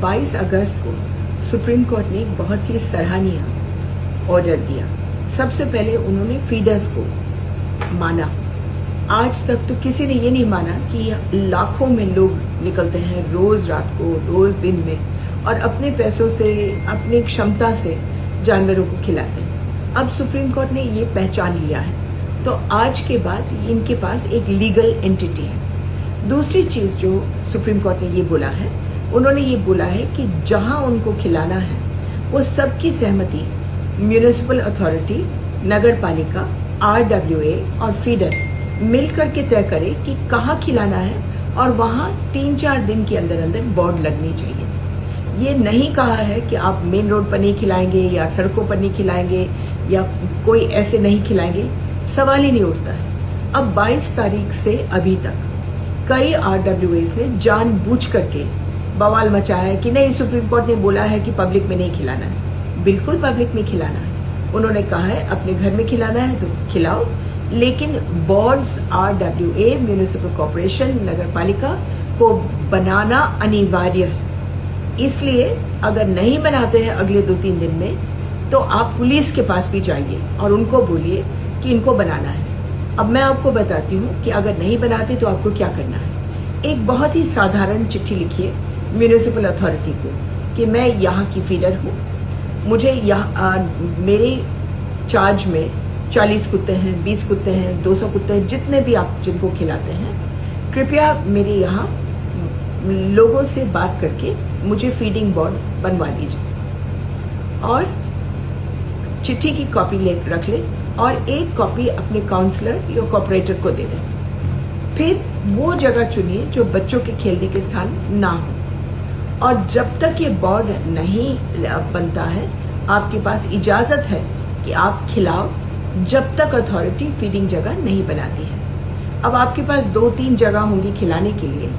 22 अगस्त को supreme court ने एक बहुत ही सराहनीय ऑर्डर दिया। सबसे पहले उन्होंने फीडर्स को माना। आज तक तो किसी ने ये नहीं माना कि लाखों में लोग निकलते हैं रोज रात को, रोज दिन में, और अपने पैसों से, अपनी क्षमता से जानवरों को खिलाते हैं। अब सुप्रीम कोर्ट ने ये पहचान लिया है, तो आज के बाद इनके पास एक लीगल एंटिटी है। दूसरी चीज जो सुप्रीम कोर्ट ने ये बोला है, उन्होंने ये बोला है कि जहां उनको खिलाना है वो सबकी सहमति म्यूनिसिपल अथॉरिटी, नगर पालिका, RWA और फीडर मिलकर के तय करे कि कहाँ खिलाना है, और वहां 3-4 दिन के अंदर अंदर बोर्ड लगनी चाहिए। ये नहीं कहा है कि आप मेन रोड पर नहीं खिलाएंगे या सड़कों पर नहीं खिलाएंगे या कोई ऐसे नहीं खिलाएंगे, सवाल ही नहीं उठता है। अब 22 तारीख से अभी तक कई RWAs ने जानबूझ करके बवाल मचाया है कि नहीं, सुप्रीम कोर्ट ने बोला है कि पब्लिक में नहीं खिलाना है। बिल्कुल पब्लिक में खिलाना है। उन्होंने कहा है अपने घर में खिलाना है तो खिलाओ, लेकिन बोर्ड्स, RWA, म्यूनिसिपल कॉर्पोरेशन, नगर पालिका को बनाना अनिवार्य है। इसलिए अगर नहीं बनाते हैं अगले 2-3 दिन में, तो आप पुलिस के पास भी जाइए और उनको बोलिए कि इनको बनाना है। अब मैं आपको बताती हूँ कि अगर नहीं बनाते तो आपको क्या करना है। एक बहुत ही साधारण चिट्ठी लिखिए म्यूनिसिपल अथॉरिटी को कि मैं यहाँ की फीडर हूँ, मुझे यहाँ मेरे चार्ज में 40 कुत्ते हैं, 20 कुत्ते हैं, 200 कुत्ते हैं, जितने भी आप जिनको खिलाते हैं, कृपया मेरे यहाँ लोगों से बात करके मुझे फीडिंग बोर्ड बनवा दीजिए, और चिट्ठी की कॉपी रख ले और एक कॉपी अपने काउंसलर या कॉर्पोरेटर को दे दें। फिर वो जगह चुनिए जो बच्चों के खेलने के स्थान ना हो, और जब तक ये बोर्ड नहीं बनता है आपके पास इजाजत है कि आप खिलाओ, जब तक अथॉरिटी फीडिंग जगह नहीं बनाती है। अब आपके पास 2-3 जगह होंगी खिलाने के लिए।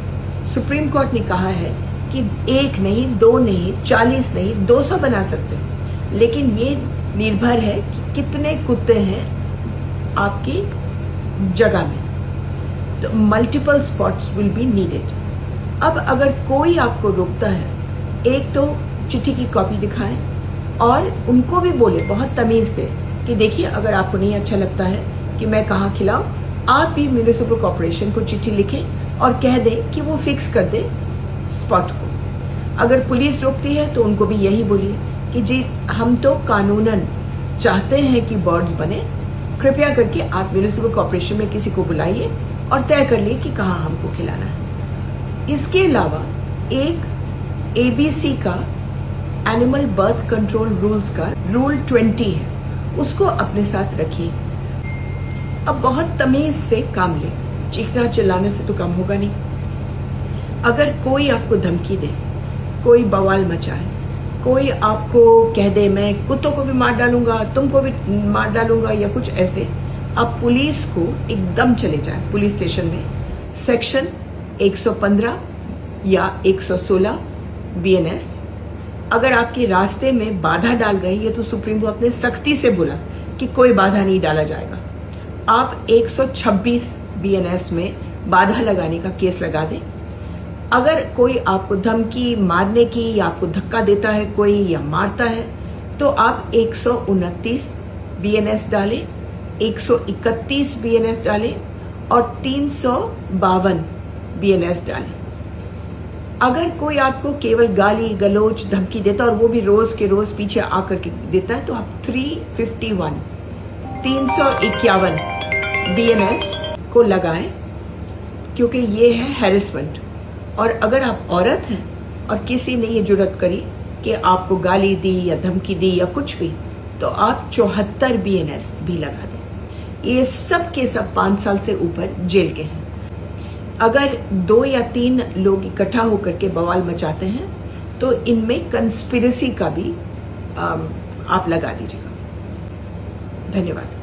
सुप्रीम कोर्ट ने कहा है कि 1 नहीं, 2 नहीं, 40 नहीं, 200 बना सकते हैं, लेकिन ये निर्भर है कि कितने कुत्ते हैं आपकी जगह में। तो multiple spots will be needed. अब अगर कोई आपको रोकता है, एक तो चिट्ठी की कॉपी दिखाएं और उनको भी बोले बहुत तमीज से कि देखिए, अगर आपको नहीं अच्छा लगता है कि मैं कहाँ खिलाऊं, आप भी म्यूनिसिपल कॉर्पोरेशन को चिट्ठी लिखें और कह दें कि वो फिक्स कर दे स्पॉट को। अगर पुलिस रोकती है तो उनको भी यही बोलिए कि जी, हम तो कानूनन चाहते हैं कि बोर्ड्स बने, कृपया करके आप म्यूनिसिपल कॉर्पोरेशन में किसी को बुलाइए और तय कर लिए कि कहाँ हमको खिलाना है। इसके अलावा एक ABC का एनिमल बर्थ कंट्रोल रूल्स का रूल 20 है, उसको अपने साथ रखिए। अब बहुत तमीज से काम ले, चीखना चिल्लाने से तो काम होगा नहीं। अगर कोई आपको धमकी दे, कोई बवाल मचाए, कोई आपको कह दे मैं कुत्तों को भी मार डालूंगा, तुमको भी मार डालूंगा या कुछ ऐसे, आप पुलिस को एकदम चले जाए पुलिस स्टेशन में। सेक्शन 115 या 116 BNS अगर आपके रास्ते में बाधा डाल रहे हैं, ये तो सुप्रीम कोर्ट ने सख्ती से बोला कि कोई बाधा नहीं डाला जाएगा। आप 126 BNS में बाधा लगाने का केस लगा दें। अगर कोई आपको धमकी मारने की या आपको धक्का देता है कोई या मारता है, तो आप 129 BNS डालें, 131 BNS डालें और 352 BNS डालें। अगर कोई आपको केवल गाली गलोच धमकी देता और वो भी रोज के रोज पीछे आकर के देता है, तो आप 351 BNS को लगाएं, क्योंकि ये है हैरेसमेंट। और अगर आप औरत हैं और किसी ने ये जुर्रत करी कि आपको गाली दी या धमकी दी या कुछ भी, तो आप 74 BNS भी लगा दें। ये सब के सब 5 साल से ऊपर जेल के हैं। अगर 2 या 3 लोग इकट्ठा होकर के बवाल मचाते हैं, तो इनमें कंस्पिरेसी का भी आप लगा दीजिएगा। धन्यवाद।